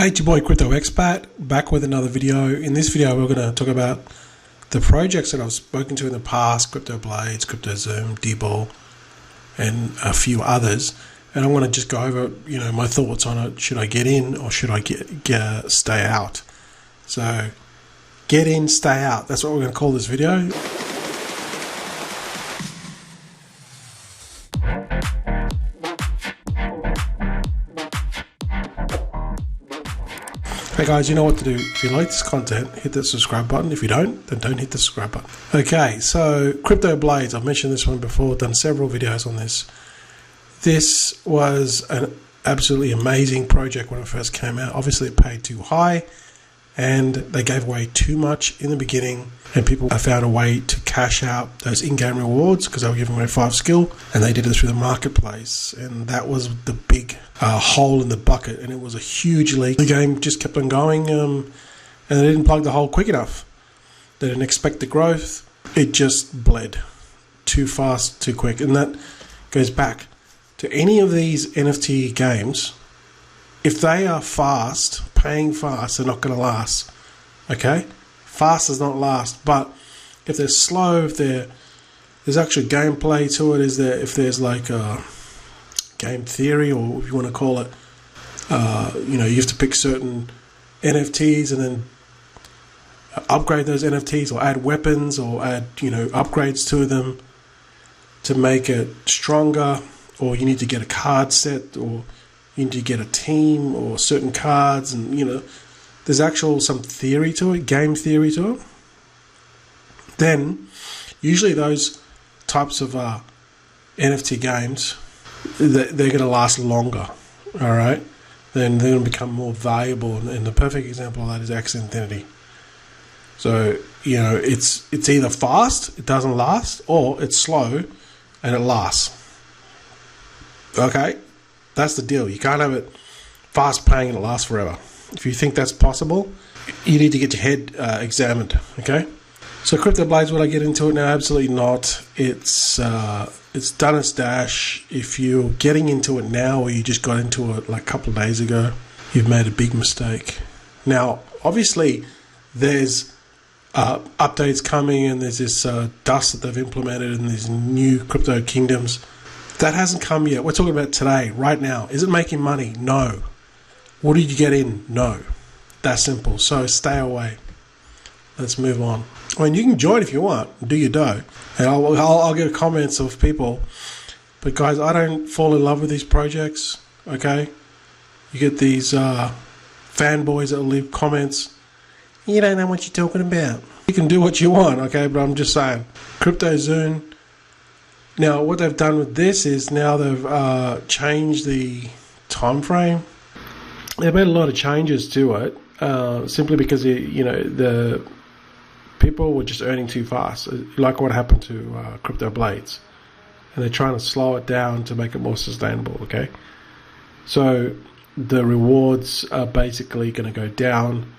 Hey, it's your boy Crypto Expat, back with another video. In this video, we're going to talk about the projects that I've spoken to in the past: Crypto Blades, Cryptozoom, Drakeball, and a few others. And I want to just go over, my thoughts on it. Should I get in or should I stay out? So, get in, stay out. That's what we're going to call this video. Hey guys, you know what to do. If you like this content, hit that subscribe button. If you don't, then don't hit the subscribe button. Okay, so Crypto Blades, I've mentioned this one before, done several videos on this. This was an absolutely amazing project when it first came out. Obviously it paid too high and they gave away too much in the beginning, and people found a way to cash out those in-game rewards because they were giving away 5 skill, and they did it through the marketplace, and that was the big hole in the bucket, and it was a huge leak. The game just kept on going, and they didn't plug the hole quick enough. They didn't expect the growth. It just bled too fast, too quick, and that goes back to any of these NFT games. If they are fast, paying fast, they're not going to last. Okay? Fast does not last. But if they're slow, if there's actual gameplay to it, if there's like a game theory, or if you want to call it, you have to pick certain NFTs and then upgrade those NFTs, or add weapons, or add upgrades to them to make it stronger, or you need to get a card set, or you need to get a team or certain cards, and there's actual some theory to it, game theory to it. Then usually those types of NFT games, they're going to last longer. All right, then they're going to become more valuable, and the perfect example of that is X Infinity. So it's either fast, it doesn't last, or it's slow and it lasts. Okay, that's the deal. You can't have it fast paying and it lasts forever. If you think that's possible, you need to get your head examined. Okay, so Crypto Blades, would I get into it now? Absolutely not. It's done its dash. If you're getting into it now, or you just got into it like a couple of days ago, you've made a big mistake. Now, obviously, there's updates coming, and there's this dust that they've implemented in these new crypto kingdoms. That hasn't come yet. We're talking about today, right now. Is it making money? No. What did you get in? No. That's simple. So stay away. Let's move on. I mean, you can join if you want. Do your dough. And I'll get comments of people. But guys, I don't fall in love with these projects. Okay? You get these fanboys that will leave comments. You don't know what you're talking about. You can do what you want, okay? But I'm just saying. Cryptozoom. Now, what they've done with this is now they've changed the time frame. They've made a lot of changes to it, simply because the people were just earning too fast, like what happened to Crypto Blades, and they're trying to slow it down to make it more sustainable. Okay, so the rewards are basically going to go down.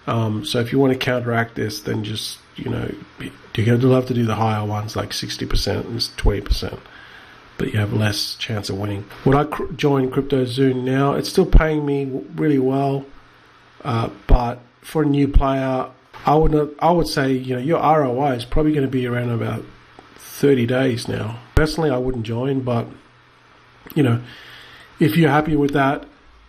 So if you want to counteract this, then just you'll have to do the higher ones, like 60% and 20%, but you have less chance of winning. Would I join Cryptozoom now? It's still paying me really well, but for a new player, I would say your ROI is probably going to be around about 30 days now. Personally, I wouldn't join, but if you're happy with that,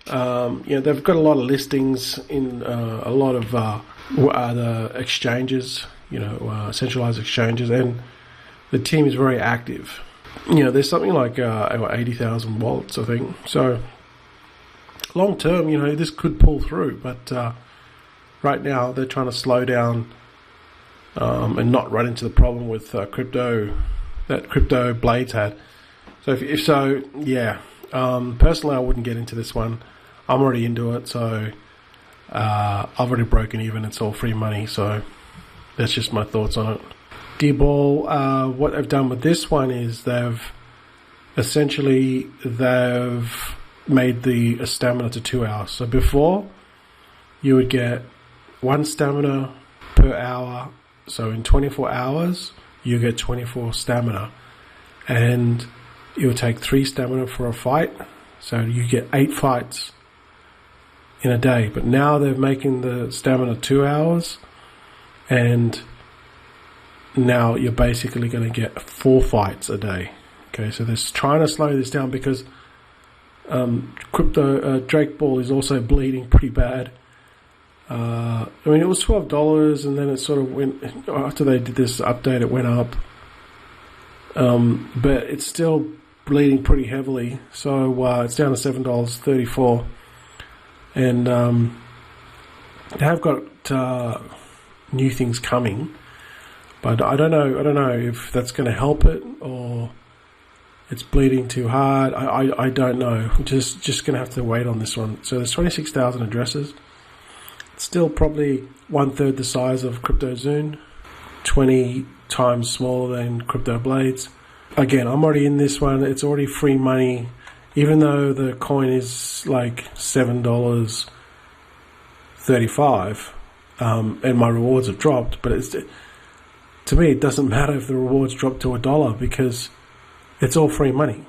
they've got a lot of listings in a lot of the exchanges, centralized exchanges, and the team is very active. There's something like 80,000 wallets, I think. So long term, this could pull through, but right now they're trying to slow down and not run into the problem with Crypto Blades had. So personally, I wouldn't get into this one. I'm already into it, so I've already broken even. It's all free money, so that's just my thoughts on it. Drakeball, what they've done with this one is they've made the stamina to 2 hours. So before, you would get 1 stamina per hour. So in 24 hours, you get 24 stamina, and it would take 3 stamina for a fight. So you get 8 fights in a day. But now they're making the stamina 2 hours, and now you're basically going to get 4 fights a day. Okay, so they're trying to slow this down because Drakeball is also bleeding pretty bad. I mean, it was $12, and then it sort of went, after they did this update, it went up. But it's still bleeding pretty heavily, so it's down to $7.34. And they have got new things coming, but I don't know if that's going to help it or it's bleeding too hard. I don't know. I'm just going to have to wait on this one. So there's 26,000 addresses. It's still probably 1/3 the size of Cryptozoom, 20 times smaller than Crypto Blades. Again, I'm already in this one. It's already free money, even though the coin is like $7.35, and my rewards have dropped. But to me, it doesn't matter if the rewards drop to $1 because it's all free money,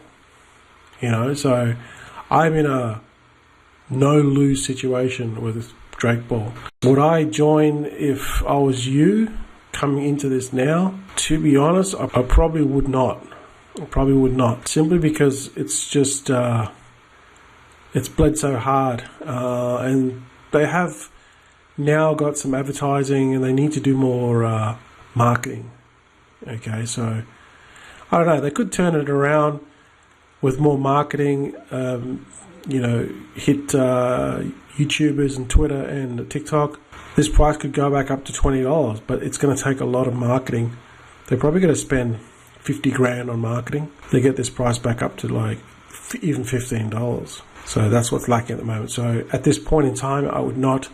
you know. So I'm in a no-lose situation with Drakeball. Would I join if I was you coming into this now? To be honest, I probably would not. Simply because it's just it's bled so hard, and they have now got some advertising, and they need to do more marketing. Okay, so I don't know. They could turn it around with more marketing. Hit YouTubers and Twitter and TikTok. This price could go back up to $20, but it's going to take a lot of marketing. They're probably going to spend 50 grand on marketing. They get this price back up to like even $15. So that's what's lacking at the moment. So at this point in time, I would not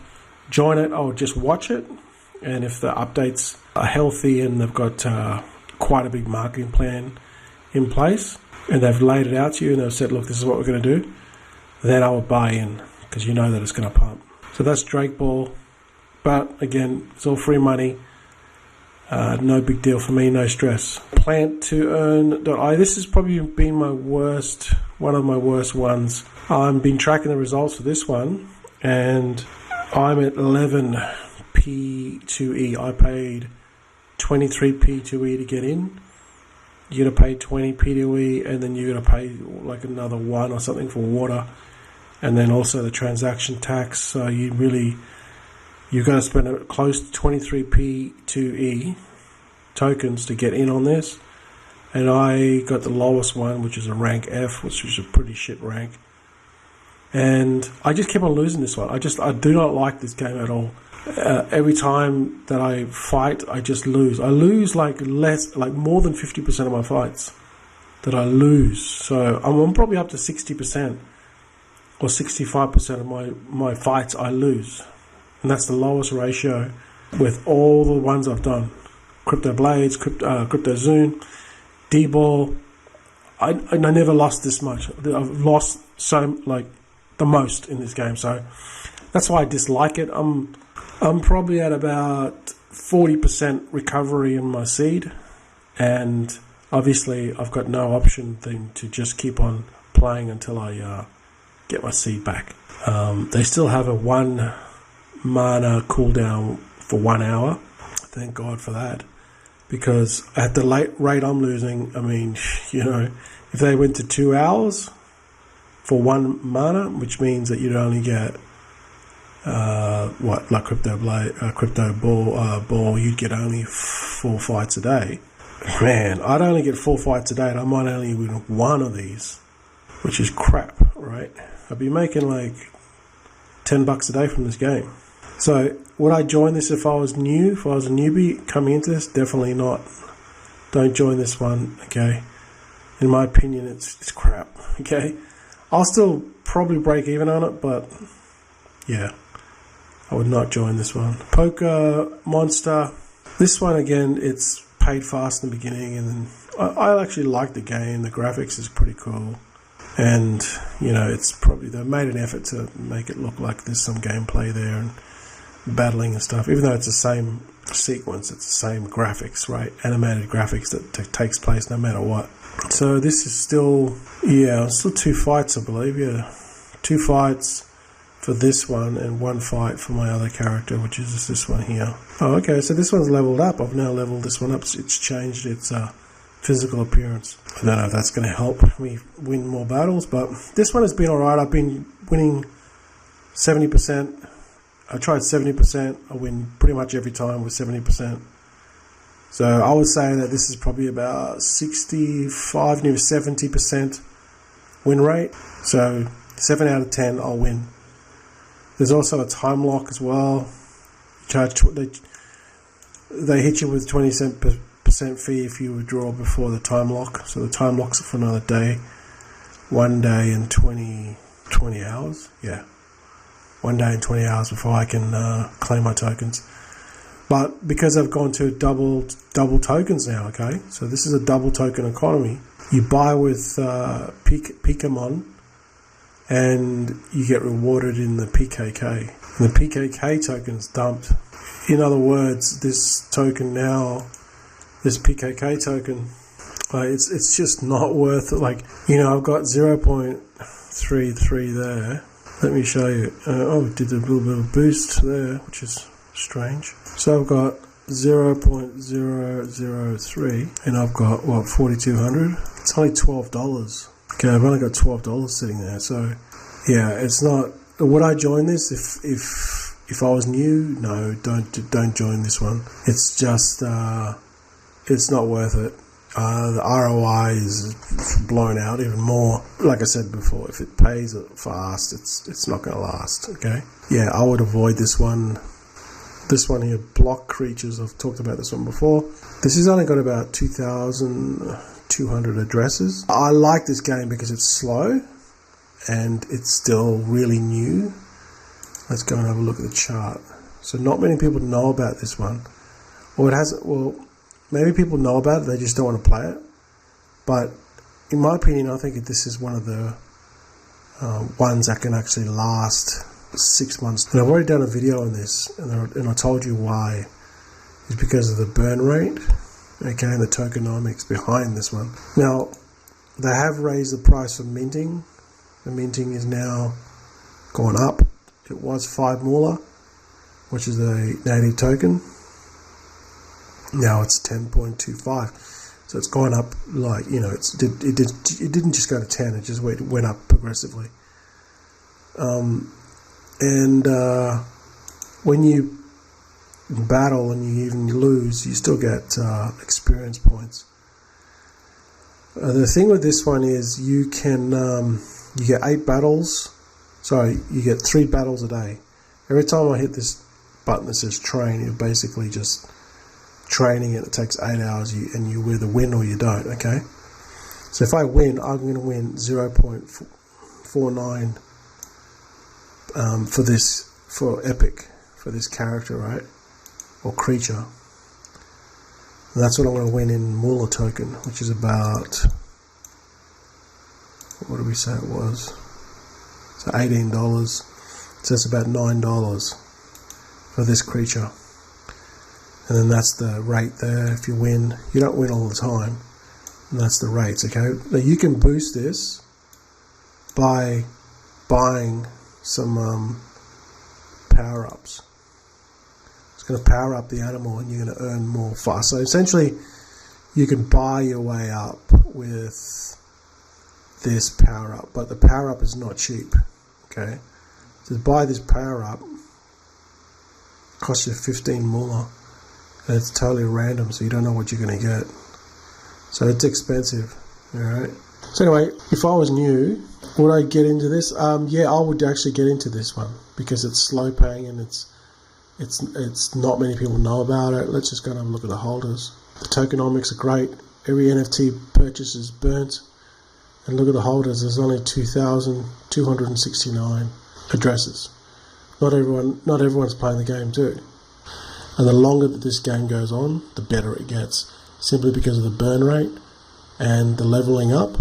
join it. I would just watch it. And if the updates are healthy and they've got quite a big marketing plan in place, and they've laid it out to you and they've said, look, this is what we're going to do, then I would buy in because you know that it's going to pump. So that's Drakeball. But again, it's all free money. No big deal for me, no stress. Plant2earn.io. This has probably been one of my worst ones. I've been tracking the results for this one, and I'm at 11 P2E. I paid 23 P2E to get in. You're going to pay 20 P2E, and then you're going to pay like another 1 or something for water, and then also the transaction tax. So you've got to spend close to 23 P2E tokens to get in on this. And I got the lowest one, which is a rank F, which is a pretty shit rank. And I just keep on losing this one. I do not like this game at all. Every time that I fight, I just lose. I lose like more than 50% of my fights that I lose. So I'm probably up to 60% or 65% of my fights I lose. And that's the lowest ratio with all the ones I've done. Crypto Blades, Cryptozoom, D-Ball. I never lost this much. I've lost the most in this game. So that's why I dislike it. I'm probably at about 40% recovery in my seed. And obviously I've got no option thing to just keep on playing until I get my seed back. They still have a 1 mana cooldown for 1 hour. Thank God for that, because at the rate I'm losing, I mean, if they went to 2 hours for 1 mana, which means that you'd only get like Crypto Ball, you'd get only 4 fights a day. Man, I'd only get 4 fights a day, and I might only win 1 of these, which is crap, right? I'd be making like $10 a day from this game. So would I join this if I was new? If I was a newbie coming into this? Definitely not. Don't join this one, okay? In my opinion, it's crap, okay? I'll still probably break even on it, but yeah, I would not join this one. Poker Monster. This one, again, it's paid fast in the beginning, and then I actually like the game. The graphics is pretty cool. And, it's probably, they've made an effort to make it look like there's some gameplay there and battling and stuff, even though it's the same sequence, it's the same graphics, right? Animated graphics that takes place no matter what. So this is still 2 fights, I believe. 2 fights for this one and 1 fight for my other character, which is this one here. Oh, okay, so this one's leveled up. I've now leveled this one up. It's changed its physical appearance. I don't know if that's going to help me win more battles, but this one has been alright. I've been winning 70%. I tried 70%. I win pretty much every time with 70%. So I would say that this is probably about 65, near 70% win rate. So 7 out of 10 I'll win. There's also a time lock as well. They hit you with 20% fee if you withdraw before the time lock. So the time lock's for another day, 1 day and 20 hours. Yeah, 1 day and 20 hours before I can claim my tokens. But because I've gone to double tokens now, okay, so this is a double token economy. You buy with Pokemon and you get rewarded in the PKK. And the PKK token's dumped. In other words, this token now, this PKK token, it's just not worth it. Like, you know, I've got 0.33 there. Let me show you. Oh, did a little bit of a boost there, which is strange. So I've got 0.003 and I've got, what, 4,200? It's only $12. Okay, I've only got $12 sitting there. So yeah, it's not. Would I join this if I was new? No, don't join this one. It's just it's not worth it. The ROI is blown out even more. Like I said before, if it pays fast, it's not going to last. Okay, yeah, I would avoid this one. This one here, block creatures. I've talked about this one before. This has only got about 2,200 addresses. I like this game because it's slow and it's still really new. Let's go and have a look at the chart. So not many people know about this one. Well, maybe people know about it, they just don't want to play it. But in my opinion, I think this is one of the ones that can actually last 6 months. And I've already done a video on this, and I told you why. It's because of the burn rate, okay, and the tokenomics behind this one. Now, they have raised the price for minting. The minting is now gone up. It was 5 moolah, which is a native token. Now it's 10.25. So it's gone up, like, you know, it didn't just go to 10, it just went up progressively. When you battle and you even lose, you still get experience points. The thing with this one is you can you get 8 battles. Sorry, you get 3 battles a day. Every time I hit this button that says train, you're basically just training it. It takes 8 hours, and you either win or you don't. Okay, so if I win, I'm going to win 0.49 for epic, for this character, right, or creature. And that's what I'm going to win in moolah token, which is about, what do we say it was? So $18. So that's about $9 for this creature. And then that's the rate there. If you win, you don't win all the time. And that's the rates, okay? Now you can boost this by buying some power-ups. It's going to power up the animal and you're going to earn more fast. So essentially, you can buy your way up with this power-up, but the power-up is not cheap, okay? To buy this power-up costs you 15 moolah. And it's totally random, so you don't know what you're going to get. So it's expensive, alright? So anyway, if I was new, would I get into this? Yeah, I would actually get into this one because it's slow paying and it's not many people know about it. Let's just go and have a look at the holders. The tokenomics are great. Every NFT purchase is burnt. And look at the holders. There's only 2,269 addresses. Not everyone's playing the game too. And the longer that this game goes on, the better it gets, simply because of the burn rate and the leveling up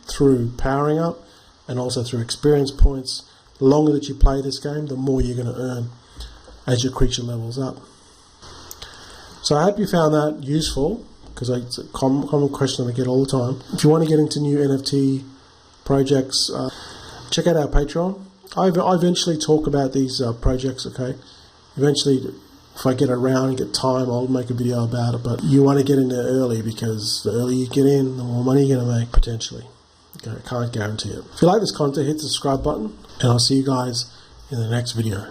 through powering up and also through experience points. The longer that you play this game, the more you're going to earn as your creature levels up. So I hope you found that useful, because it's a common question I get all the time. If you want to get into new NFT projects, check out our Patreon. I eventually talk about these projects, okay? Eventually, if I get around and get time, I'll make a video about it. But you want to get in there early, because the earlier you get in, the more money you're going to make, potentially. Okay, I can't guarantee it. If you like this content, hit the subscribe button, and I'll see you guys in the next video.